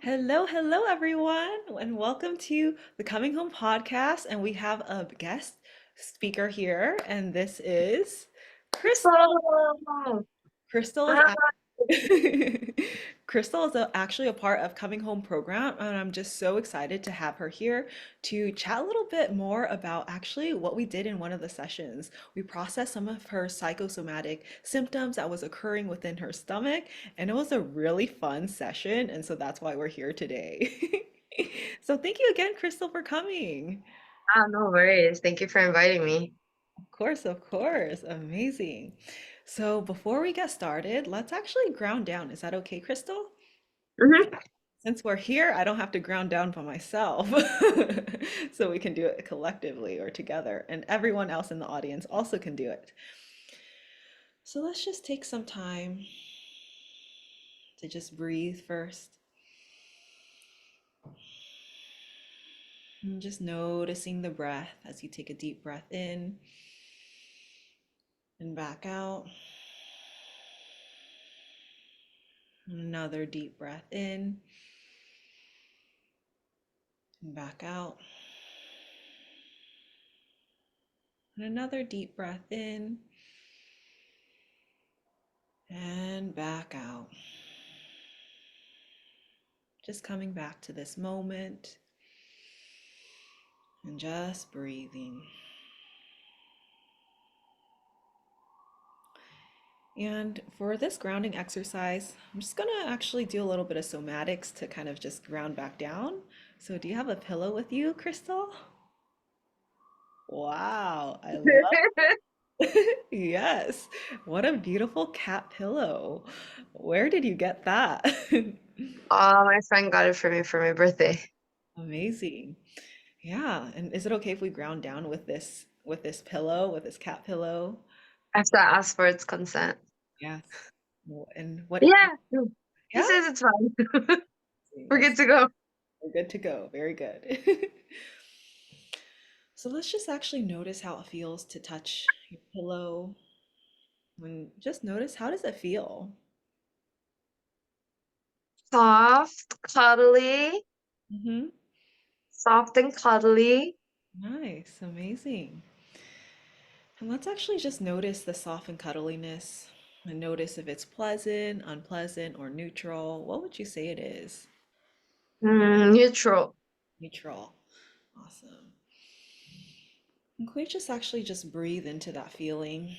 Hello, hello, everyone, and welcome to the Coming Home podcast. And we have a guest speaker here, and this is Crystal. Oh, Crystal is hi. Crystal is actually a part of Coming Home program, and I'm just so excited to have her here to chat a little bit more about actually what we did in one of the sessions. We processed some of her psychosomatic symptoms that was occurring within her stomach, and it was a really fun session, and so that's why we're here today. So thank you again, Crystal, for coming. No worries. Thank you for inviting me. Of course, of course. Amazing. So before we get started, let's actually ground down. Is that okay, Crystal? Hmm. Since we're here, I don't have to ground down by myself. So we can do it collectively or together, and everyone else in the audience also can do it. So let's just take some time to just breathe first. And just noticing the breath as you take a deep breath in and back out. Another deep breath in and back out. And another deep breath in and back out. Just coming back to this moment and just breathing. And for this grounding exercise, I'm just gonna actually do a little bit of somatics to kind of just ground back down. So do you have a pillow with you, Crystal? Wow, I love Yes. What a beautiful cat pillow. Where did you get that? My friend got it for me for my birthday. Amazing. Yeah, and is it okay if we ground down with this pillow, with this cat pillow? I have to ask for its consent. Yes. And what Yeah, he yeah? says it's fine. We're good Let's to go. We're good to go. Very good. So let's just actually notice how it feels to touch your pillow and just notice how does it feel? Soft, cuddly, Hmm. soft and cuddly. Nice, amazing. And let's actually just notice the soft and cuddliness and notice if it's pleasant, unpleasant, or neutral. What would you say it is? Neutral. Neutral. Awesome. And can we just actually just breathe into that feeling,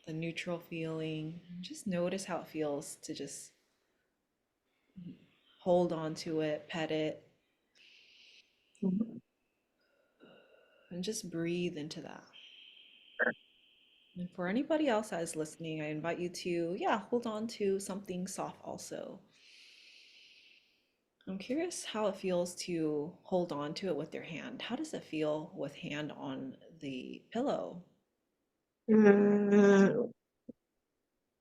the neutral feeling? Just notice how it feels to just hold on to it, pet it, Mhm. and just breathe into that. And for anybody else that is listening, I invite you to, yeah, hold on to something soft also. I'm curious how it feels to hold on to it with your hand. How does it feel with hand on the pillow? Mm,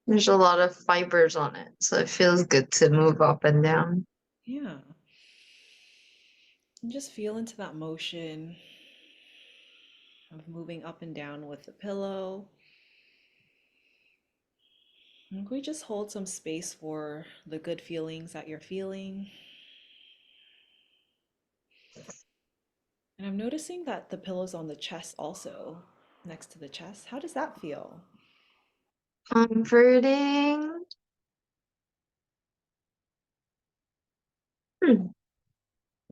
there's a lot of fibers on it, so it feels good to move up and down. Yeah. And just feel into that motion of moving up and down with the pillow. And can we just hold some space for the good feelings that you're feeling? And I'm noticing that the pillow's on the chest also, next to the chest. How does that feel? Comforting. Hmm.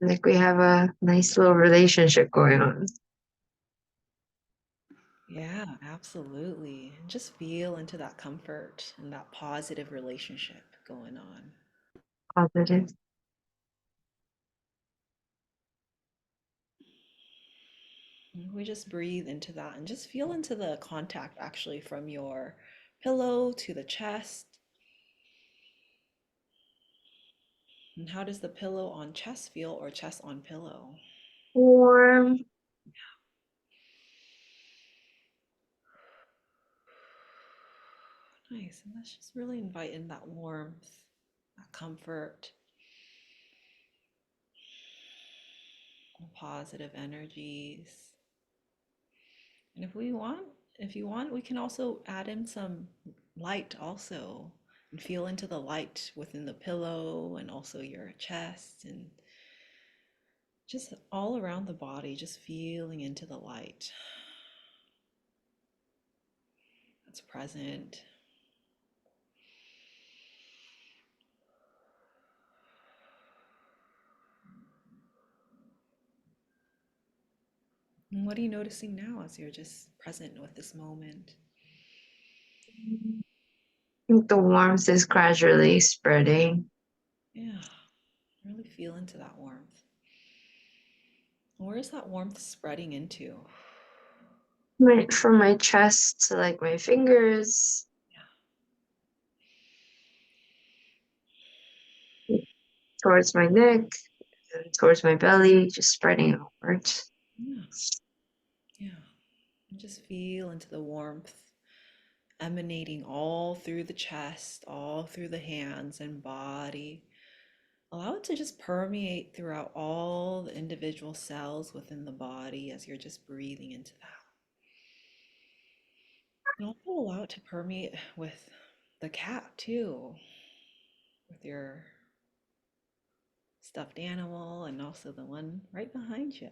Like we have a nice little relationship going on. Yeah, absolutely. And just feel into that comfort and that positive relationship going on. Positive. And we just breathe into that and just feel into the contact actually from your pillow to the chest. And how does the pillow on chest feel or chest on pillow? Warm. Nice. And let's just really invite in that warmth, that comfort, positive energies. And if you want, we can also add in some light also. and feel into the light within the pillow and also your chest and just all around the body, just feeling into the light that's present. And what are you noticing now as you're just present with this moment? I think the warmth is gradually spreading. Yeah, really feel into that warmth. Where is that warmth spreading into? From my chest to like my fingers, towards my neck, and towards my belly, just spreading outwards. Yeah, yeah. And just feel into the warmth emanating all through the chest, all through the hands and body. Allow it to just permeate throughout all the individual cells within the body as you're just breathing into that. And also allow it to permeate with the cat too, with your stuffed animal and also the one right behind you.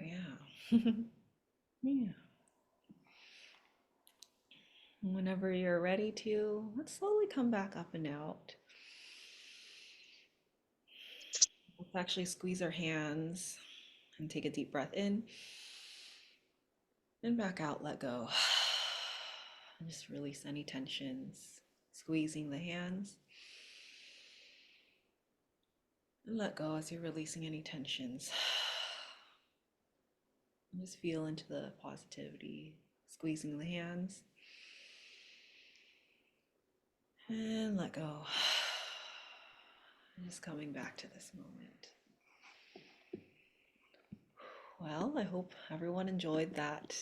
Yeah. Yeah. Whenever you're ready to, let's slowly come back up and out. Let's actually squeeze our hands and take a deep breath in and back out, let go. And just release any tensions, squeezing the hands and let go as you're releasing any tensions. And just feel into the positivity, squeezing the hands and let go. And just coming back to this moment. Well, I hope everyone enjoyed that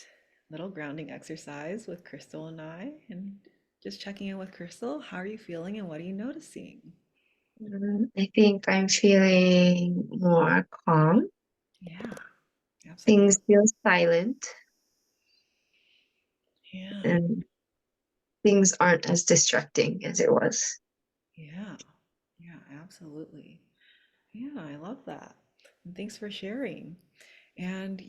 little grounding exercise with Crystal and I. And just checking in with Crystal, how are you feeling and what are you noticing? I think I'm feeling more calm. Yeah, absolutely. Things feel silent Yeah, and things aren't as distracting as it was. yeah, yeah, absolutely. Yeah, I love that. And thanks for sharing. And,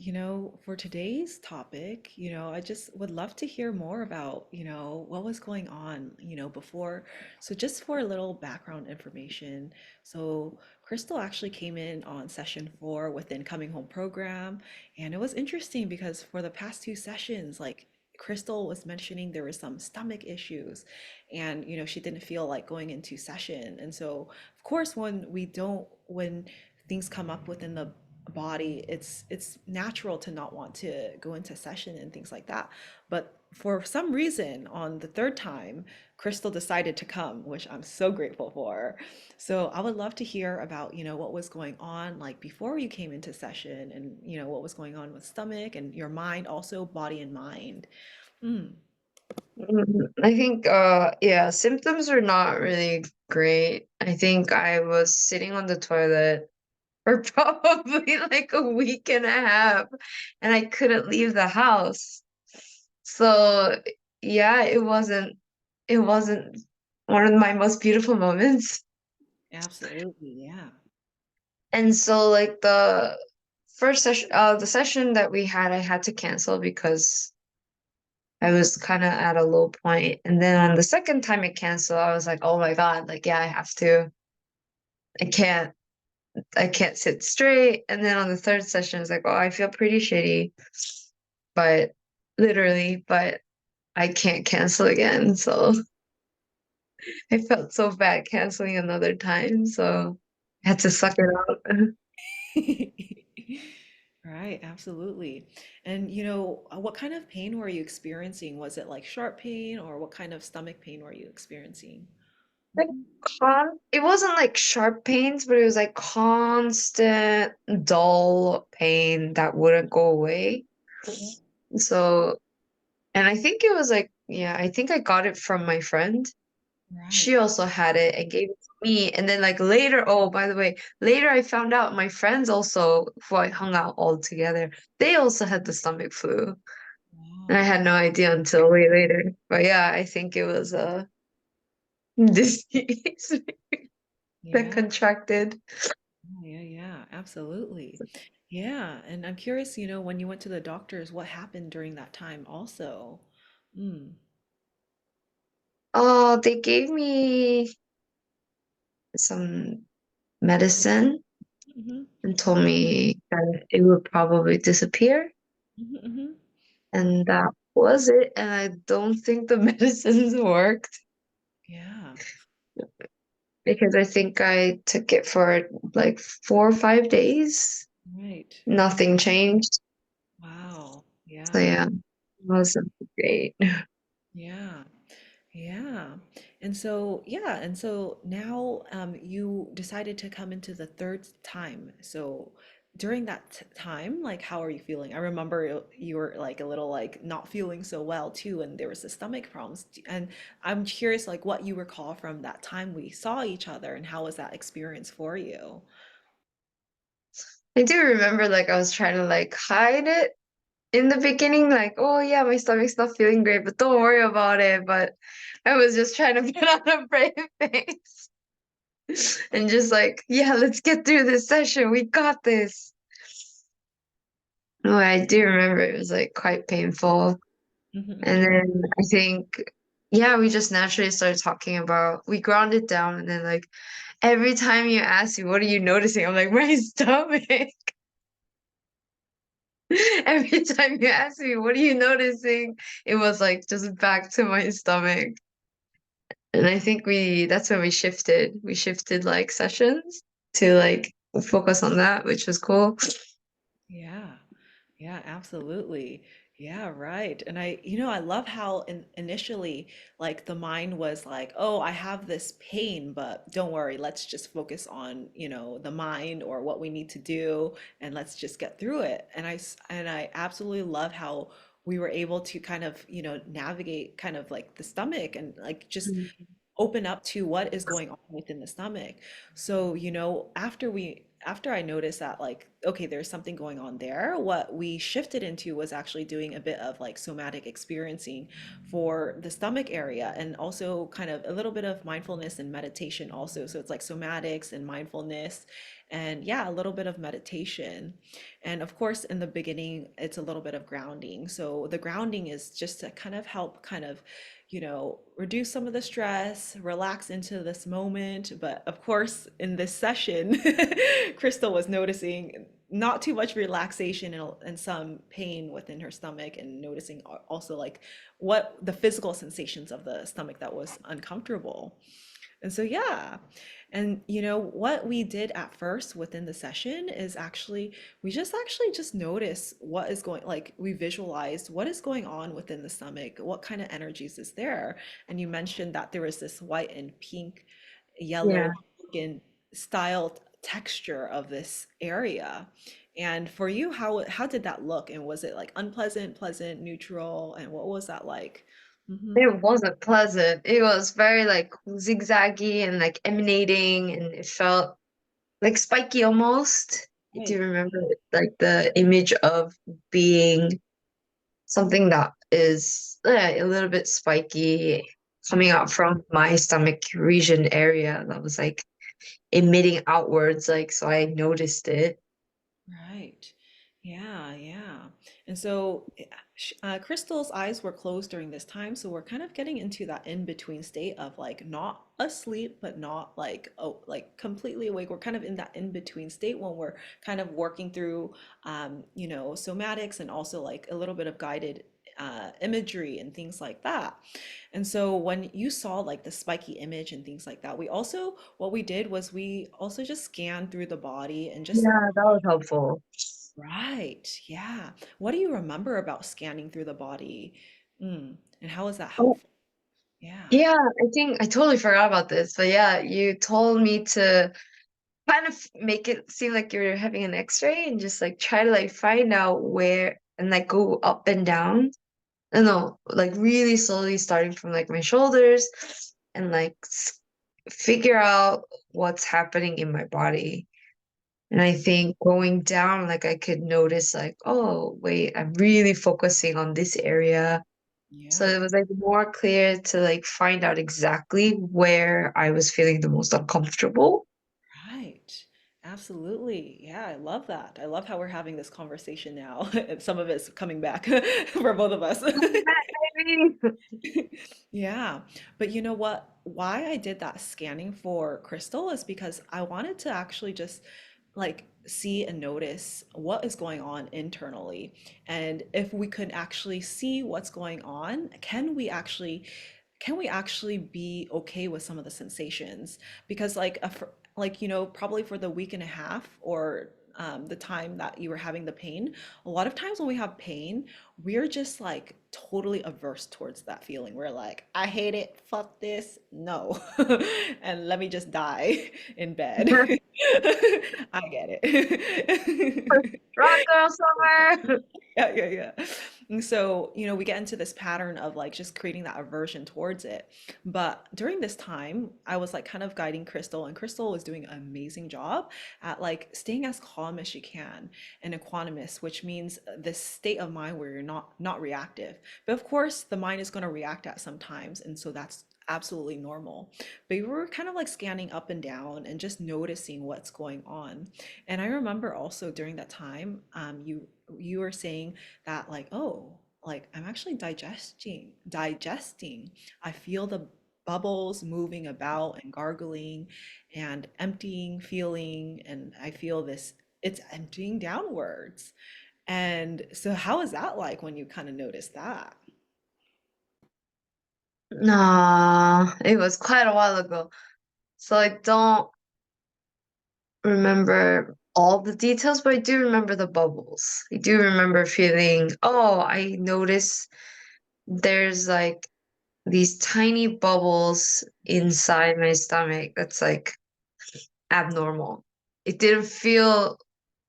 for today's topic, I just would love to hear more about, what was going on, before. So, just for a little background information. So, Crystal actually came in on session 4 within Coming Home program. And it was interesting because for the past 2 sessions, like, Crystal was mentioning there were some stomach issues and she didn't feel like going into session. And so of course when things come up within the body, it's natural to not want to go into session and things like that. But for some reason, on the third time, Crystal decided to come, which I'm so grateful for. So I would love to hear about, what was going on like before you came into session and, what was going on with stomach and your mind, also body and mind. Mm, I think yeah, symptoms are not really great. I think I was sitting on the toilet for probably like a week and a half and I couldn't leave the house. So yeah, it wasn't one of my most beautiful moments. absolutely, yeah. And so like the session that we had, I had to cancel because I was kind of at a low point. And then on the second time it canceled, I was like, oh my God, like yeah, I have to. I can't I can't sit straight. And then on the third session, it's like, oh, I feel pretty shitty, but but I can't cancel again. So I felt so bad canceling another time. So I had to suck it up. Right, absolutely. And what kind of pain were you experiencing? Was it like sharp pain or what kind of stomach pain were you experiencing? Like Mhm. it wasn't like sharp pains, but it was like constant dull pain that wouldn't go away. Yeah. So, and I think it was like, yeah, I think I got it from my friend. Right. She also had it and gave it to me. And then like later, oh, by the way, later I found out my friends also, who I hung out all together, they also had the stomach flu. And I had no idea until way later. But yeah, I think it was a disease that Yeah. contracted. Yeah, yeah, absolutely. Yeah, and I'm curious, when you went to the doctors, what happened during that time also? Mm. Oh, they gave me some medicine Hmm. and told me that it would probably disappear. Hmm. Hmm. And that was it. And I don't think the medicines worked Yeah, because I think I took it for like 4 or 5 days. right. Nothing changed. Wow. So Yeah. yeah, it wasn't great. Yeah. Yeah. And so now you decided to come into the third time. So during that time, like how are you feeling? I remember you were like a little like not feeling so well too, and there was the stomach problems. And I'm curious like what you recall from that time we saw each other and how was that experience for you? I do remember like I was trying to like hide it in the beginning, like, oh yeah, my stomach's not feeling great, but don't worry about it. But I was just trying to put on a brave face and just like, yeah, let's get through this session. We got this. Oh, I do remember it was like quite painful. And Hmm. then I think, yeah, we just naturally started talking about, we grounded down. And then, like, every time you ask me, what are you noticing? I'm like, my stomach. Every time you ask me, what are you noticing? It was like just back to my stomach. And I think that's when we shifted. We shifted like sessions to like focus on that, which was cool. Yeah. Yeah, absolutely. Yeah, right. And I love how initially, like, the mind was like, oh, I have this pain, but don't worry, let's just focus on, the mind or what we need to do, and let's just get through it. And I absolutely love how we were able to kind of, navigate kind of like the stomach and like just Mm. open up to what is going on within the stomach. So, after I noticed that like, okay, there's something going on there, what we shifted into was actually doing a bit of like somatic experiencing for the stomach area and also kind of a little bit of mindfulness and meditation also. So it's like somatics and mindfulness and yeah, a little bit of meditation. And of course, in the beginning, it's a little bit of grounding. So the grounding is just to kind of help kind of reduce some of the stress, relax into this moment. But of course, in this session, Crystal was noticing not too much relaxation and some pain within her stomach, and noticing also like what the physical sensations of the stomach that was uncomfortable. And so, yeah. And what we did at first within the session is actually we just actually just notice what is going like we visualized what is going on within the stomach, what kind of energies is there. And you mentioned that there was this white and pink, Yeah. yellow, pumpkin styled texture of this area. And for you, how did that look? And was it like unpleasant, pleasant, neutral? And what was that like? Mm-hmm. It wasn't pleasant. It was very like zigzaggy and like emanating, and it felt like spiky almost. I do Right. remember like the image of being something that is a little bit spiky coming Mm-hmm. out from my stomach region area that was like emitting outwards, like so I noticed it. Right. Yeah, yeah. And so Crystal's eyes were closed during this time, so we're kind of getting into that in-between state of like not asleep, but not like oh, like completely awake. We're kind of in that in-between state when we're kind of working through, somatics and also like a little bit of guided imagery and things like that. And so when you saw like the spiky image and things like that, what we did was we also just scanned through the body and just Yeah, that was helpful. right. Yeah. What do you remember about scanning through the body? And how is that Oh, helpful? Yeah. yeah, I think I totally forgot about this, but yeah, you told me to kind of make it seem like you're having an X-ray and just like try to like find out where and like go up and down. No, like really slowly starting from like my shoulders and like figure out what's happening in my body. And I think going down, like I could notice like, oh, wait, I'm really focusing on this area. So Yeah. it was like more clear to like find out exactly where I was feeling the most uncomfortable. Right. Absolutely. Yeah, I love that. I love how we're having this conversation now. And some of it's coming back for both of us. Yeah. But you know what? Why I did that scanning for Crystal is because I wanted to actually just like see and notice what is going on internally. And if we could actually see what's going on, can we actually be okay with some of the sensations? Because like probably for the week and a half or the time that you were having the pain, a lot of times when we have pain, we're just like totally averse towards that feeling. We're like, I hate it, fuck this, no, and let me just die in bed. I get it. Run, girl, somewhere. Yeah, yeah, yeah. And so, we get into this pattern of like just creating that aversion towards it. But during this time, I was like kind of guiding Crystal, and Crystal was doing an amazing job at like staying as calm as she can and equanimous, which means this state of mind where you're not reactive. But of course, the mind is going to react at some times, and so that's absolutely normal. But we were kind of like scanning up and down and just noticing what's going on. And I remember also during that time, you were saying that like, oh, like I'm actually digesting. I feel the bubbles moving about and gargling and emptying feeling, and I feel this, it's emptying downwards. And so how is that like when you kind of notice that? Nah, it was quite a while ago. So I don't remember all the details, but I do remember the bubbles. I do remember feeling, oh, I notice there's like these tiny bubbles inside my stomach that's like abnormal. It didn't feel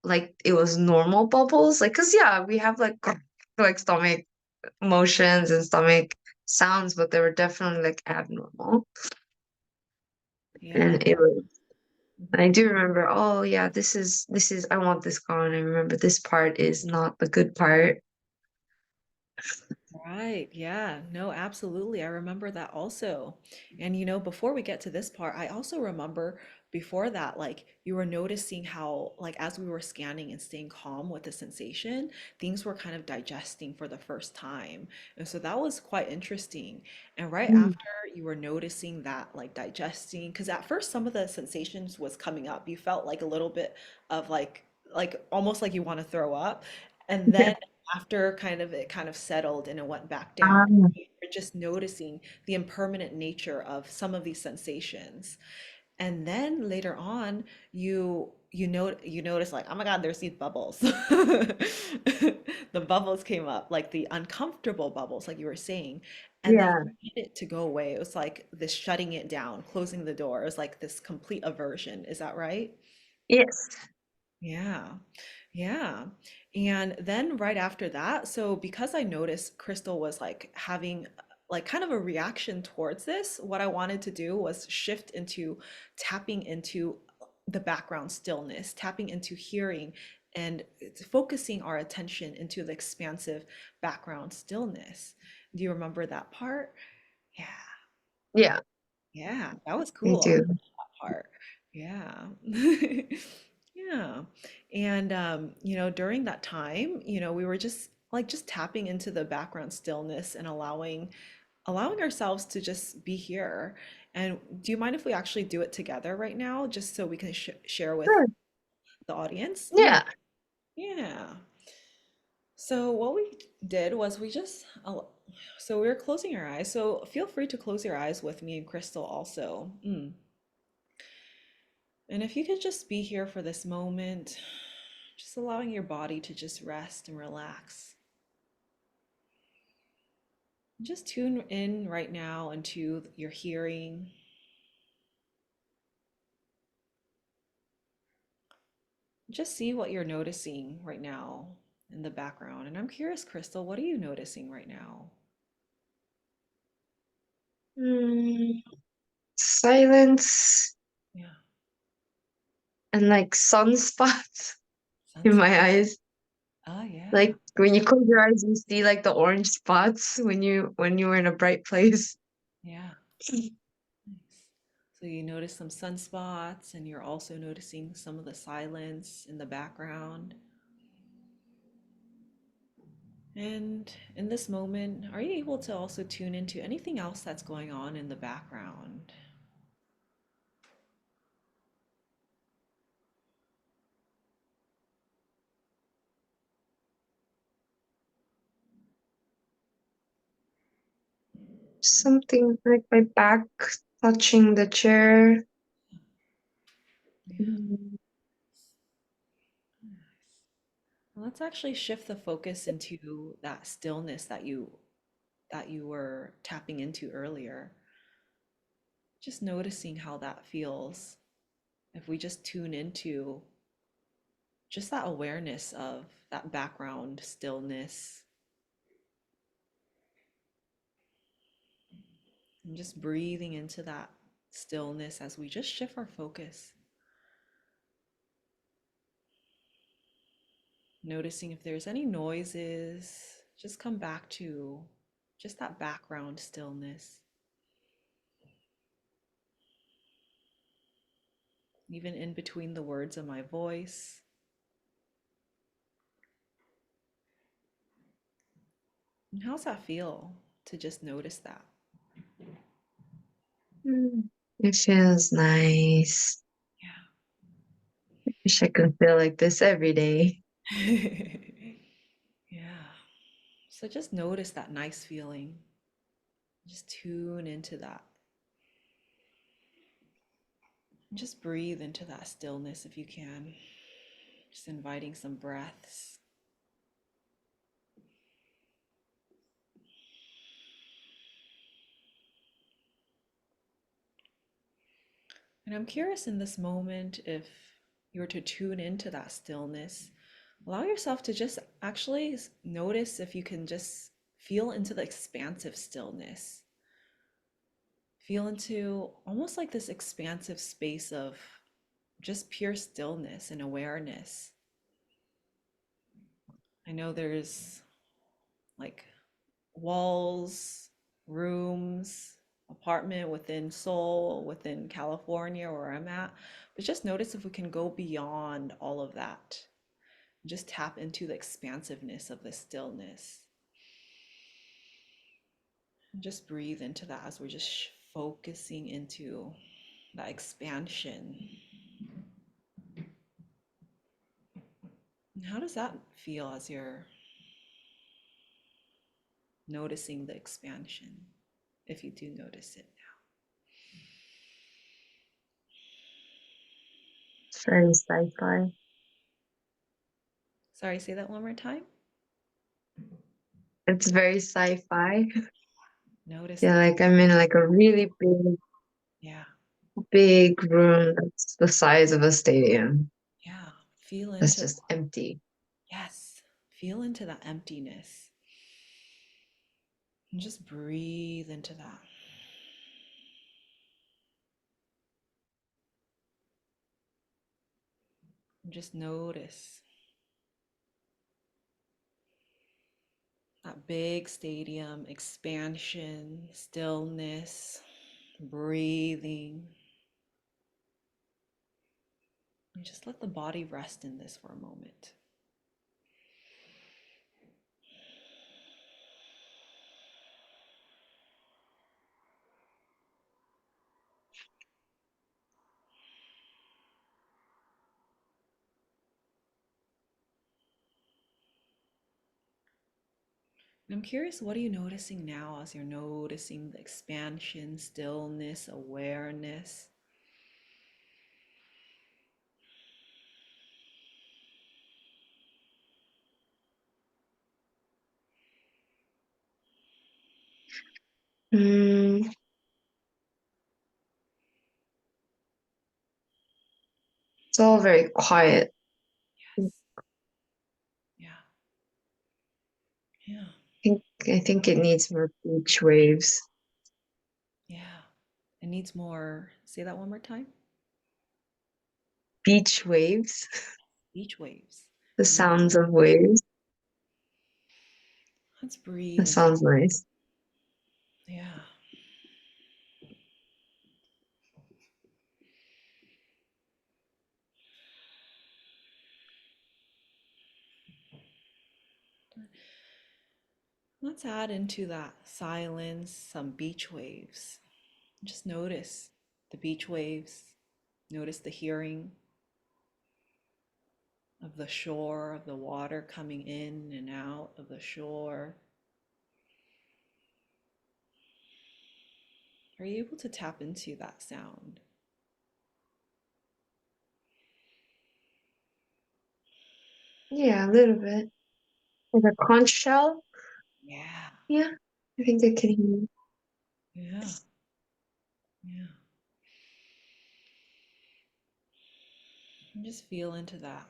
like it was normal bubbles. Like, cause yeah, we have like like stomach motions and stomach sounds, but they were definitely like abnormal. Yeah. And it was, I Mhm. do remember, oh yeah, this is I want this gone. I remember this part is not the good part. Right. Yeah. No, absolutely. I remember that also. And before we get to this part, I also remember before that, like you were noticing how, like, as we were scanning and staying calm with the sensation, things were kind of digesting for the first time. And so that was quite interesting. And right Mm. after you were noticing that, like, digesting, because at first some of the sensations was coming up. You felt like a little bit of like almost like you want to throw up. And then after it kind of settled and it went back down, Um, you're just noticing the impermanent nature of some of these sensations. And then later on, you notice like, oh my God, there's these bubbles. The bubbles came up, like the uncomfortable bubbles, like you were saying. And then yeah. you need it to go away. It was like this shutting it down, closing the door. It was like this complete aversion. Is that right? Yes. Yeah. Yeah. And then right after that, so because I noticed Crystal was like having like kind of a reaction towards this, what I wanted to do was shift into tapping into the background stillness, tapping into hearing and focusing our attention into the expansive background stillness. Do you remember that part? Yeah. Yeah, Yeah, that was I cool. I love do. that part. Yeah. Yeah. And during that time, we were just tapping into the background stillness and allowing ourselves to just be here. And do you mind if we actually do it together right now, just so we can share with Sure. the audience? Yeah. Yeah. So what we did was so we were closing our eyes. So feel free to close your eyes with me and Crystal also. And if you could just be here for this moment, just allowing your body to just rest and relax. Just tune in right now into your hearing. Just see what you're noticing right now in the background. And I'm curious, Crystal, what are you noticing right now? Mm, silence. Yeah. and like sunspots in Sunspots. my eyes. Oh, yeah. Like when you close your eyes, you see like the orange spots when you were in a bright place. Yeah. Nice. So you notice some sunspots, and you're also noticing some of the silence in the background. And in this moment, are you able to also tune into anything else that's going on in the background? Something like my back touching the chair. Yeah. Mm. Nice. Well, let's actually shift the focus into that stillness that you were tapping into earlier. Just noticing how that feels. If we just tune into just that awareness of that background stillness and just breathing into that stillness as we just shift our focus, noticing if there's any noises, just come back to just that background stillness, even in between the words of my voice. And how's that feel to just notice that? It feels nice. Wish I could feel like this every day. Yeah. Yeah. So just notice that nice feeling. Just tune into that. And just breathe into that stillness if you can. Just inviting some breaths. And I'm curious in this moment if you were to tune into that stillness, allow yourself to just actually notice if you can just feel into the expansive stillness. Feel into almost like this expansive space of just pure stillness and awareness. I know there's like walls, rooms, apartment within Seoul, within California, where I'm at. But just notice if we can go beyond all of that. Just tap into the expansiveness of the stillness. And just breathe into that as we're just focusing into that expansion. And how does that feel as you're noticing the expansion, if you do notice it now? It's very sci-fi. Sorry, say that one more time. It's very sci-fi. Notice Yeah, the, like I'm in like a really yeah, big room that's the size of a stadium. yeah. Feel That's into, just empty. yes, feel into that emptiness and just breathe into that. And just notice that big stadium, expansion, stillness, breathing. And just let the body rest in this for a moment. And I'm curious, what are you noticing now as you're noticing the expansion, stillness, awareness? Mm, it's all very quiet. Yes. Yeah. Yeah. I think it needs more beach waves. Yeah. It needs more. Say that one more time. beach waves, Beach waves. the And let's sounds of waves. breathe That into, sounds nice. yeah. Let's add into that silence some beach waves. Just notice the beach waves. Notice the hearing of the shore, of the water coming in and out of the shore. Are you able to tap into that sound? Yeah, a little bit. Like a conch shell. Yeah, Yeah, I think I can hear. yeah, yeah. And just feel into that.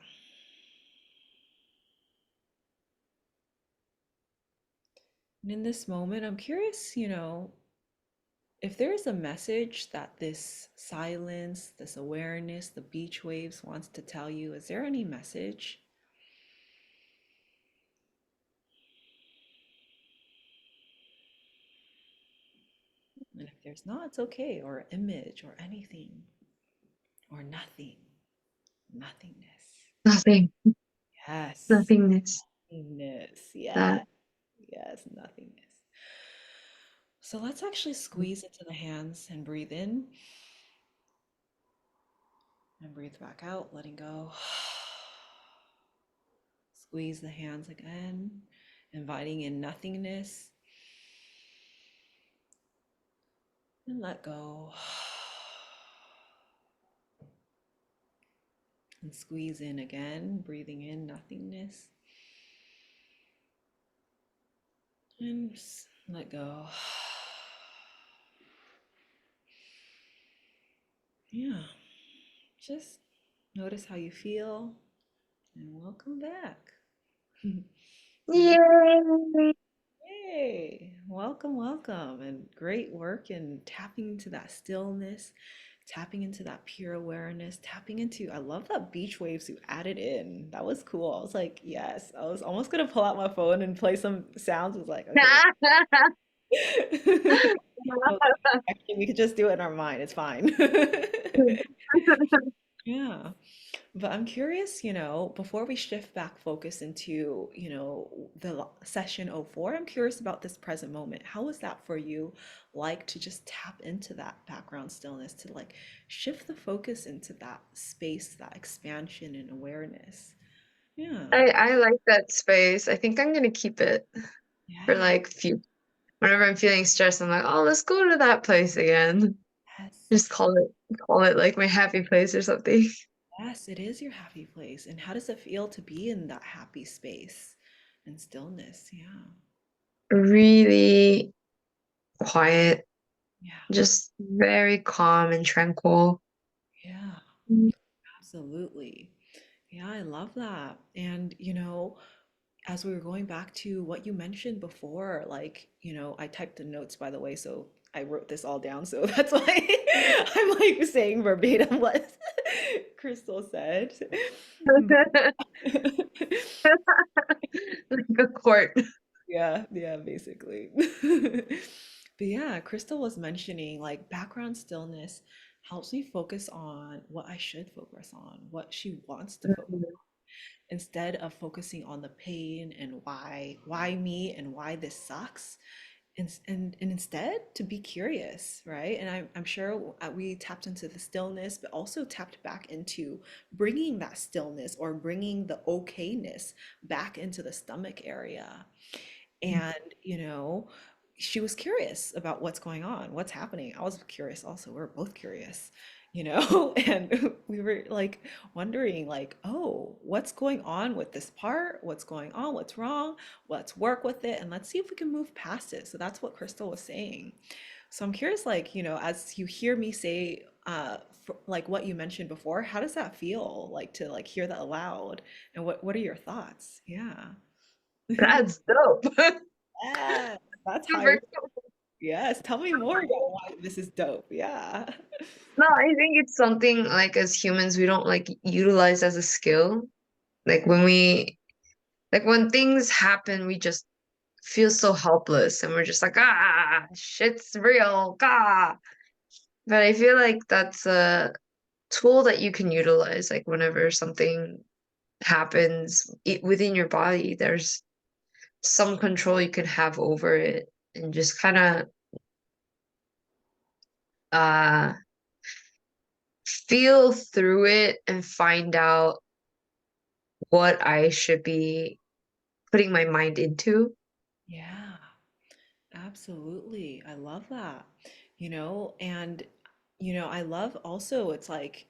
And in this moment, I'm curious, if there's a message that this silence, this awareness, the beach waves wants to tell you, is there any message? And if there's not, it's okay, or image or anything, or nothing, nothingness. Nothing, Yes, nothingness. nothingness. That Yes, yes, nothingness. So let's actually squeeze into the hands and breathe in and breathe back out, letting go. Squeeze the hands again, inviting in nothingness and let go. And squeeze in again, breathing in nothingness and let go. Yeah, just notice how you feel and welcome back. yay! Hey, welcome, welcome, and great work in tapping into that stillness, tapping into that pure awareness, tapping into, I love that beach waves you added in. That was cool. I was like, yes, I was almost gonna pull out my phone and play some sounds. I was like, okay. I was like, actually, we could just do it in our mind. It's fine. Yeah. But I'm curious, before we shift back focus into, the session oh 04, I'm curious about this present moment. How was that for you, like to just tap into that background stillness, to like shift the focus into that space, that expansion and awareness? Yeah. I like that space. I think I'm gonna keep it for Yeah. like few. Whenever I'm feeling stressed, I'm like, oh, let's go to that place again. Yes. Just call it like my happy place or something. Yes, it is your happy place. And how does it feel to be in that happy space and stillness? Yeah. Really quiet, Yeah. just very calm and tranquil. Yeah. Mm. Absolutely. Yeah, I love that. And, as we were going back to what you mentioned before, like, I typed the notes, by the way, so I wrote this all down. So that's why I'm like saying verbatim what Crystal said. Like a court. Yeah, yeah, basically. But yeah, Crystal was mentioning like background stillness helps me focus on what I should focus on, what she wants to focus instead of focusing on the pain and why me and why this sucks, and instead to be curious, right? And I'm sure we tapped into the stillness but also tapped back into bringing that stillness or bringing the okayness back into the stomach area. And she was curious about what's going on, what's happening. I was curious also. We are both curious, and we were like wondering like, oh, what's going on with this part, what's going on, what's wrong, let's work with it and let's see if we can move past it. So that's what Crystal was saying. So I'm curious, like, as you hear me say like what you mentioned before, how does that feel like to like hear that aloud, and what are your thoughts? Yeah. That's dope. Yes, that's high. Super cool. Yes, tell me more about why this is dope. Yeah. No, I think it's something like as humans we don't like utilize as a skill. Like when things happen, we just feel so helpless and we're just like, ah, shit's real, ah. But I feel like that's a tool that you can utilize, like whenever something happens within your body, there's some control you can have over it and just kind of uh feel through it and find out what I should be putting my mind into. Yeah. Absolutely. I love that. And I love also it's like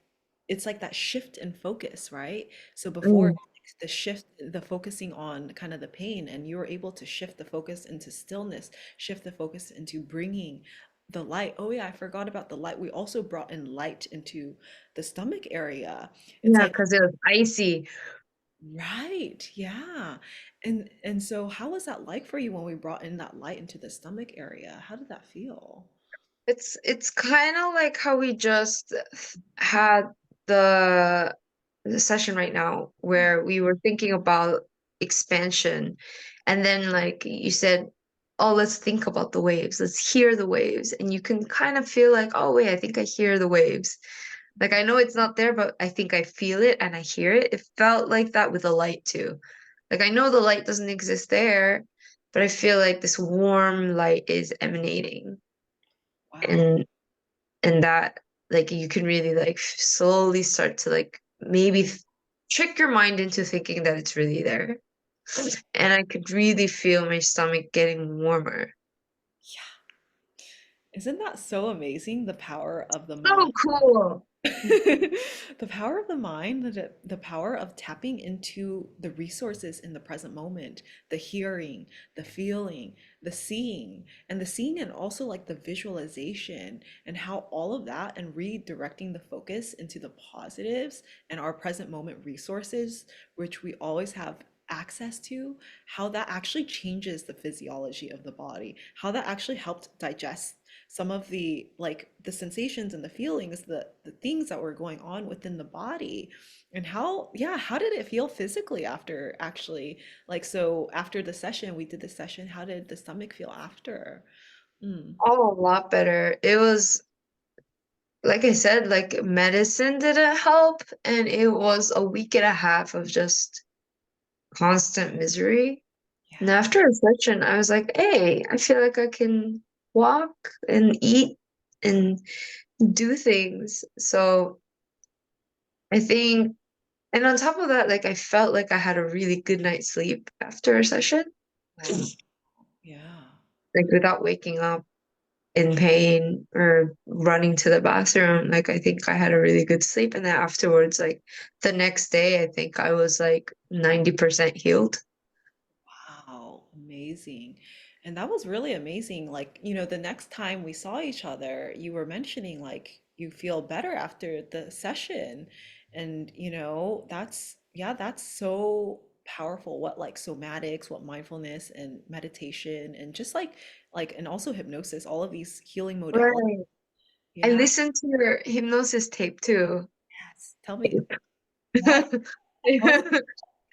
that shift in focus, right? So before Mm. like, the shift, the focusing on kind of the pain, and you were able to shift the focus into stillness, shift the focus into bringing the light. Oh yeah, I forgot about the light. We also brought in light into the stomach area. It's Yeah, like, because it was icy. right, yeah. And so how was that like for you when we brought in that light into the stomach area? How did that feel? It's kind of like how we just had the the session right now Yeah. where we were thinking about expansion and then like you said, oh, let's think about the waves. Let's hear the waves. And you can kind of feel like, oh wait, I think I hear the waves. Like I know it's not there, but I think I feel it and I hear it. It felt like that with the light too. Like I know the light doesn't exist there, but I feel like this warm light is emanating. Wow. And that like you can really like slowly start to like maybe trick your mind into thinking that it's really there. And I could really feel my stomach getting warmer. Yeah. Isn't that so amazing, the power of the mind? So cool. The power of the mind, the power of tapping into the resources in the present moment, the hearing, the feeling, the seeing, and also like the visualization, and how all of that and redirecting the focus into the positives and our present moment resources, which we always have access to, how that actually changes the physiology of the body, how that actually helped digest some of the sensations and the feelings, the things that were going on within the body. And how did it feel physically after actually, like, so after the session, we did the session, how did the stomach feel after? Mm, Oh, a lot better. It was like I said, like medicine didn't help, and it was a week and a half of just constant misery. And yeah. after a session, I was like, hey, I feel like I can walk and eat and do things. So I think, and on top of that, like I felt like I had a really good night's sleep after a session, Wow. Yeah. like without waking up in pain or running to the bathroom. Like I think I had a really good sleep. And then afterwards, like the next day, I think I was like 90% healed. Wow, amazing. And that was really amazing. Like, the next time we saw each other, you were mentioning like you feel better after the session. And, yeah, that's so powerful. What like somatics, what mindfulness and meditation and just and also hypnosis, all of these healing modalities. Right. I Yeah. listened to your hypnosis tape too. Yes. Tell me, yeah, tell me.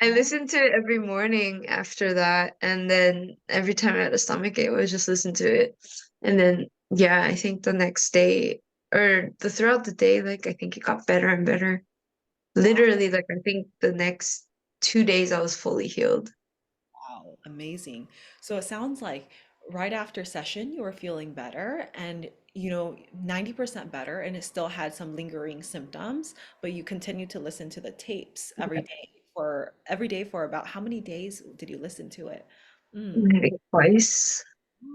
I listened to it every morning after that, and then every time I had a stomach ache, I would just listen to it. And then, yeah, I think the next day or the throughout the day, like I think it got better and better. Wow. Literally, like I think the next 2 days I was fully healed. Wow, amazing. So it sounds like right after session, you were feeling better and, 90% better, and it still had some lingering symptoms, but you continued to listen to the tapes every day for about how many days did you listen to it? Mm, I think twice.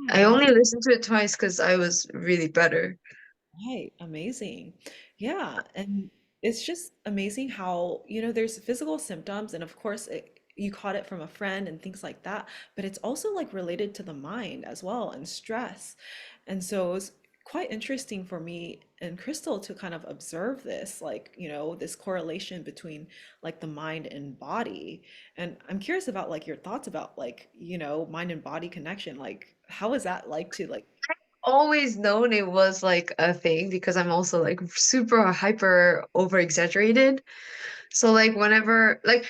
I wow. only listened to it twice because I was really better. Right, amazing. Yeah, and it's just amazing how, there's physical symptoms, and of course you caught it from a friend and things like that, but it's also like related to the mind as well and stress. And so it was quite interesting for me and Crystal to kind of observe this, like, this correlation between like the mind and body. And I'm curious about like your thoughts about like, mind and body connection. Like, how is that like to like? always known it was like a thing because I'm also like super hyper over exaggerated. So like whenever like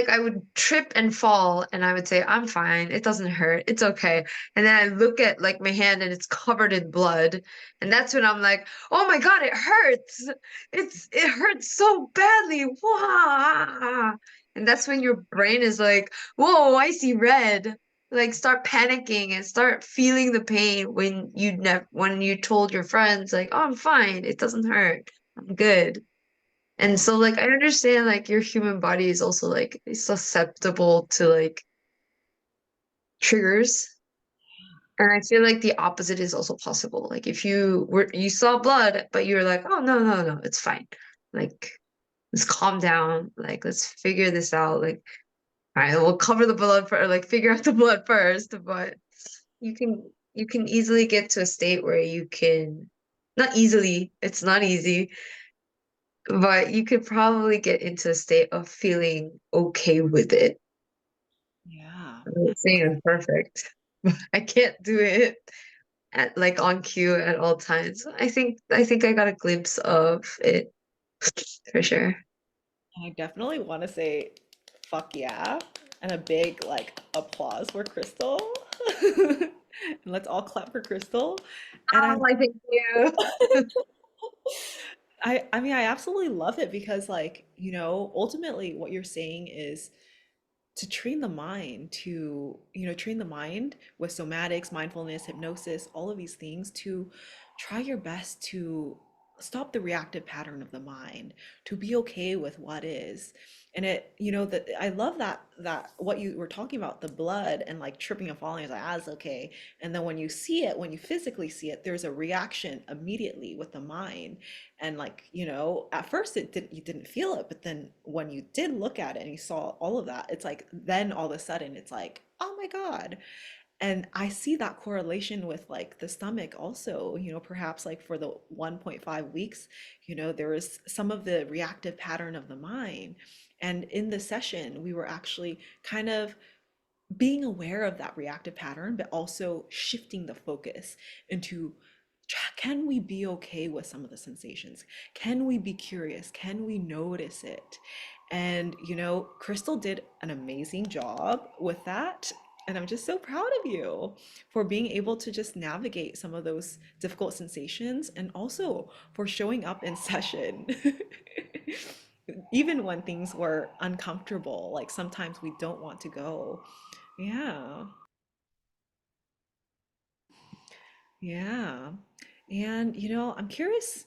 I would trip and fall and I would say, I'm fine, it doesn't hurt, it's okay. And then I look at like my hand and it's covered in blood. And that's when I'm like, oh my God, it hurts. It hurts so badly. Wah! And that's when your brain is like, whoa, I see red. Like start panicking and start feeling the pain when you told your friends like, oh, I'm fine, it doesn't hurt. I'm good. And so like I understand like your human body is also like susceptible to like triggers. And I feel like the opposite is also possible. Like if you saw blood, but you're like, oh no, it's fine. Like let's calm down. Like let's figure this out. Like, all right, we'll cover the blood for like figure out the blood first. But you can easily get to a state where you can not easily, it's not easy, but you could probably get into a state of feeling okay with it. Yeah. I'm not saying I'm perfect. I can't do it at like on cue at all times. I think I got a glimpse of it for sure. I definitely want to say fuck yeah and a big like applause for Crystal. And let's all clap for Crystal. And Oh, I thank you. I mean I absolutely love it because like, ultimately what you're saying is to train the mind to, train the mind with somatics, mindfulness, hypnosis, all of these things to try your best to stop the reactive pattern of the mind, to be okay with what is. And it, that I love that what you were talking about, the blood and like tripping and falling, is like, ah, it's okay. And then when you see it, when you physically see it, there's a reaction immediately with the mind. And like, at first you didn't feel it, but then when you did look at it and you saw all of that, it's like then all of a sudden it's like, oh my God. And I see that correlation with like the stomach also, perhaps like for the 1.5 weeks, there was some of the reactive pattern of the mind. And in the session, we were actually kind of being aware of that reactive pattern, but also shifting the focus into, can we be okay with some of the sensations? Can we be curious? Can we notice it? And, Crystal did an amazing job with that. And I'm just so proud of you for being able to just navigate some of those difficult sensations and also for showing up in session. Even when things were uncomfortable, like sometimes we don't want to go. Yeah. Yeah. And, I'm curious,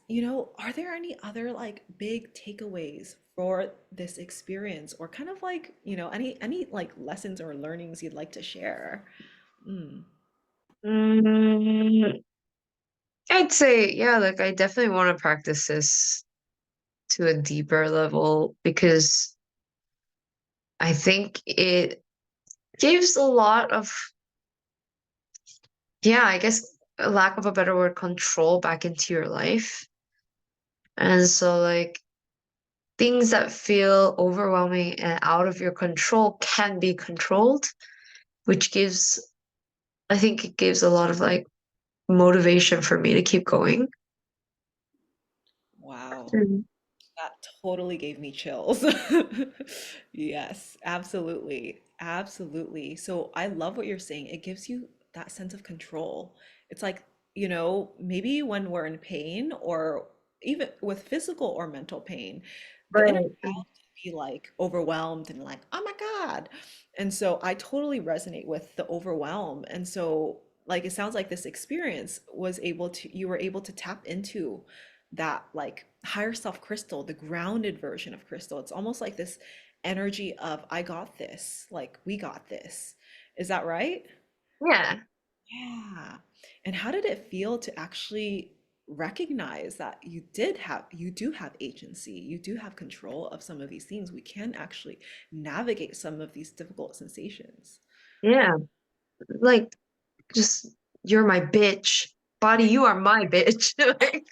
are there any other like big takeaways for this experience or kind of like, any like lessons or learnings you'd like to share? Mm. Mm, I'd say, yeah, like I definitely want to practice this to a deeper level because I think it gives a lot of, yeah, I guess a lack of a better word, control back into your life. And so like things that feel overwhelming and out of your control can be controlled, which gives, I think it gives a lot of like motivation for me to keep going. Wow. Mm. That totally gave me chills. Yes, absolutely. Absolutely. So I love what you're saying. It gives you that sense of control. It's like, maybe when we're in pain or even with physical or mental pain, the inner Right. child can be like overwhelmed and like, oh my God. And so I totally resonate with the overwhelm. And so like it sounds like this experience was able to, you were able to tap into that like higher self Crystal, the grounded version of Crystal. It's almost like this energy of I got this, like we got this. Is that right? Yeah. Yeah. And how did it feel to actually recognize that you do have agency, you do have control of some of these things. We can actually navigate some of these difficult sensations. Yeah. Like just you're my bitch. Body, you are my bitch. Like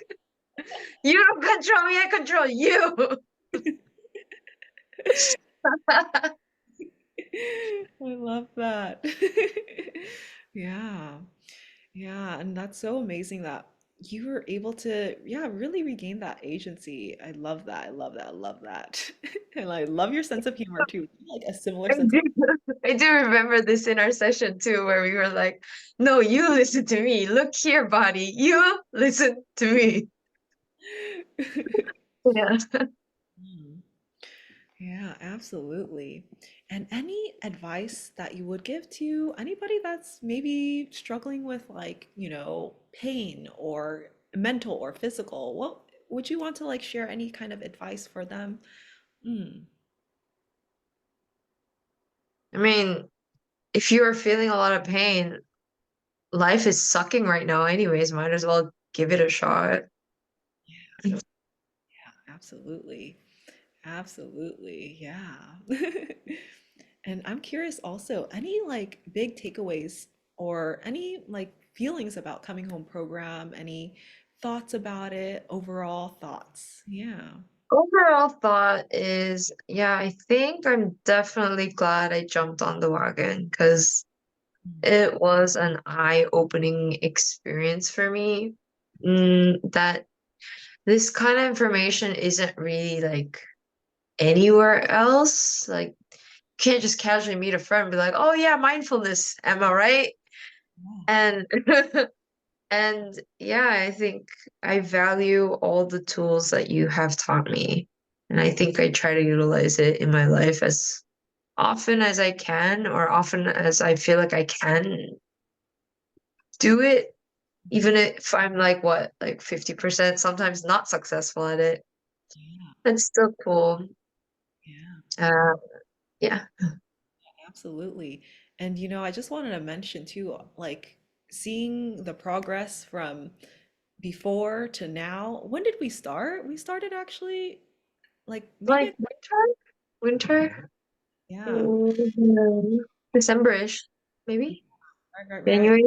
you don't control me, I control you. I love that. Yeah. Yeah, and that's so amazing that you were able to, yeah, really regain that agency. I love that. I love that. I love that. And I love your sense of humor too. Like a similar I sense of do, I do remember this in our session too, where we were like, no, you listen to me. Look here, body. You listen to me. Yeah. Mm. Yeah, absolutely. And any advice that you would give to anybody that's maybe struggling with like, pain or mental or physical? What would you want to like share any kind of advice for them? Mm. I mean, if you are feeling a lot of pain, life is sucking right now anyways, might as well give it a shot. Yeah, absolutely. Absolutely. Yeah. And I'm curious also, any like big takeaways or any like feelings about coming home program, any thoughts about it, overall thoughts? Yeah. Overall thought is, yeah, I think I'm definitely glad I jumped on the wagon because it was an eye-opening experience for me. That this kind of information isn't really like anywhere else. Like, you can't just casually meet a friend and be like, "Oh yeah, mindfulness, am I right?" Yeah. And and yeah, I think I value all the tools that you have taught me. And I think I try to utilize it in my life as often as I can, or often as I feel like I can do it, even if I'm like what, like 50% sometimes not successful at it. Yeah. It's still cool. Yeah. Uh, yeah. Absolutely. And I just wanted to mention too, like seeing the progress from before to now. When did we start? We started actually like maybe Like winter? Winter? yeah. Mm, December-ish, maybe? Right, right, right. January?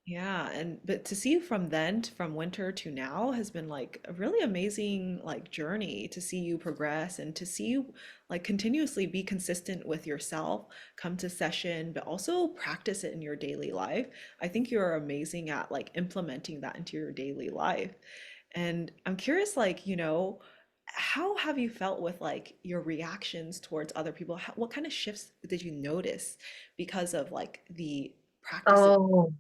Yeah, and but to see from then from winter to now has been like a really amazing like journey to see you progress and to see you like continuously be consistent with yourself, come to session, but also practice it in your daily life. I think you're amazing at like implementing that into your daily life. And I'm curious, like, how have you felt with like your reactions towards other people? What kind of shifts did you notice because of like the practices Oh,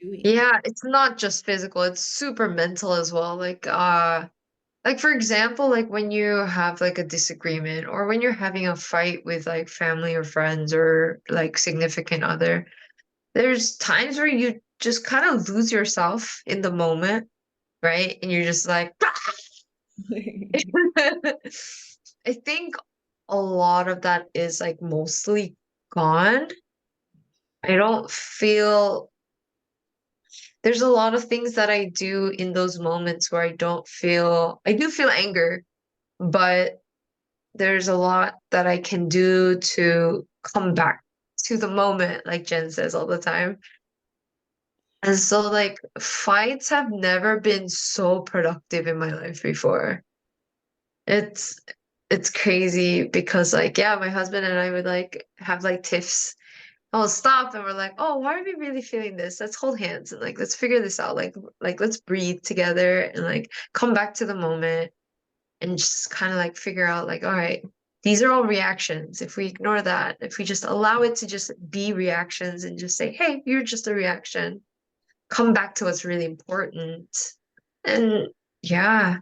doing? yeah, it's not just physical, it's super mental as well. Like for example, like when you have like a disagreement or when you're having a fight with like family or friends or like significant other, there's times where you just kind of lose yourself in the moment, right? And you're just like, I think a lot of that is like mostly gone. I don't feel there's a lot of things that I do in those moments where I do feel anger, but there's a lot that I can do to come back to the moment, like Jen says all the time. And so, like, fights have never been so productive in my life before. It's it's crazy because, like, yeah, my husband and I would like have like tiffs. I'll stop and we're like, oh, why are we really feeling this? Let's hold hands and like let's figure this out. Like let's breathe together and like come back to the moment and just kind of like figure out like, all right, these are all reactions. If we ignore that, if we just allow it to just be reactions and just say, hey, you're just a reaction, come back to what's really important. And yeah,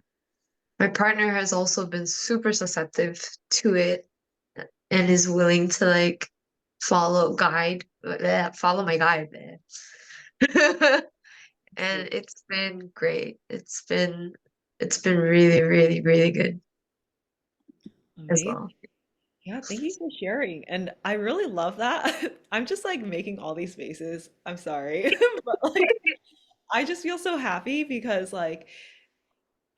my partner has also been super susceptible to it and is willing to like follow my guide, man. So And it's been great. It's been really, really, really good as amazing. well. Yeah, thank you for sharing. And I really love that. I'm just like making all these faces. I'm sorry. But like I just feel so happy because like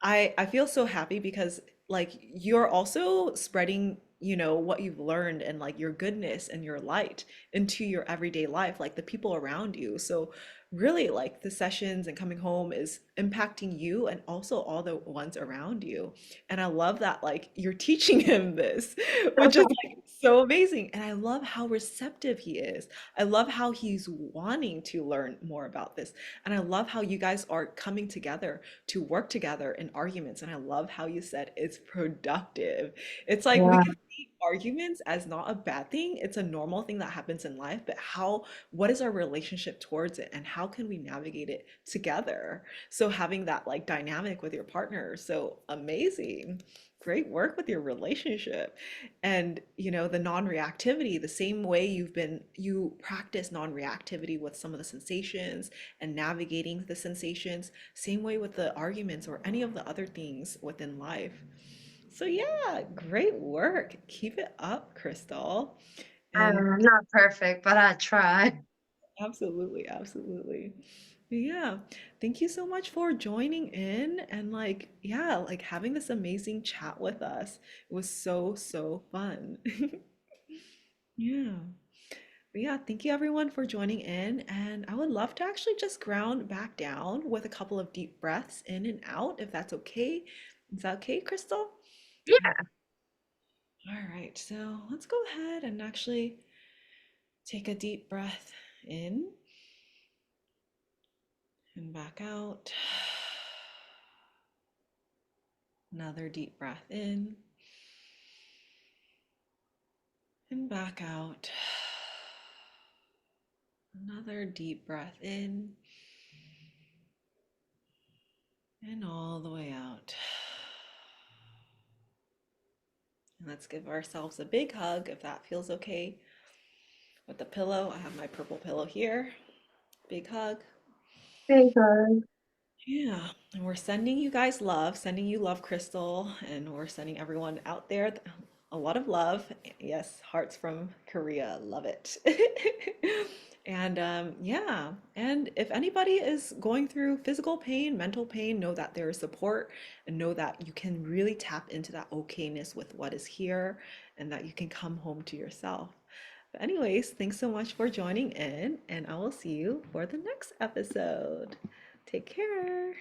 I feel so happy because like you're also spreading, what you've learned and like your goodness and your light into your everyday life, like the people around you. So really like the sessions and coming home is impacting you and also all the ones around you. And I love that like you're teaching him this, which is like so amazing. And I love how receptive he is. I love how he's wanting to learn more about this. And I love how you guys are coming together to work together in arguments. And I love how you said it's productive. It's like we Yeah. can see arguments as not a bad thing. It's a normal thing that happens in life, but what is our relationship towards it and how can we navigate it together? So having that like dynamic with your partner, so amazing. Great work with your relationship. And the non-reactivity, the same way you practice non-reactivity with some of the sensations and navigating the sensations, same way with the arguments or any of the other things within life. So yeah, great work. Keep it up, Crystal. And I'm not perfect, but I try. absolutely, absolutely. Yeah, thank you so much for joining in and like, yeah, like having this amazing chat with us. It was so, so fun. Yeah. But yeah, thank you everyone for joining in. And I would love to actually just ground back down with a couple of deep breaths in and out, if that's okay. Is that okay, Crystal? Yeah. All right, so let's go ahead and actually take a deep breath in and back out. Another deep breath in and back out. Another deep breath in and all the way out. And let's give ourselves a big hug if that feels okay. With the pillow, I have my purple pillow here. Big hug. Hey, guys. Yeah, and we're sending you guys love, sending you love, Crystal, and we're sending everyone out there a lot of love. Yes, hearts from Korea, love it. And yeah, and if anybody is going through physical pain, mental pain, know that there is support and know that you can really tap into that okayness with what is here and that you can come home to yourself. But anyways, thanks so much for joining in, and I will see you for the next episode. Take care.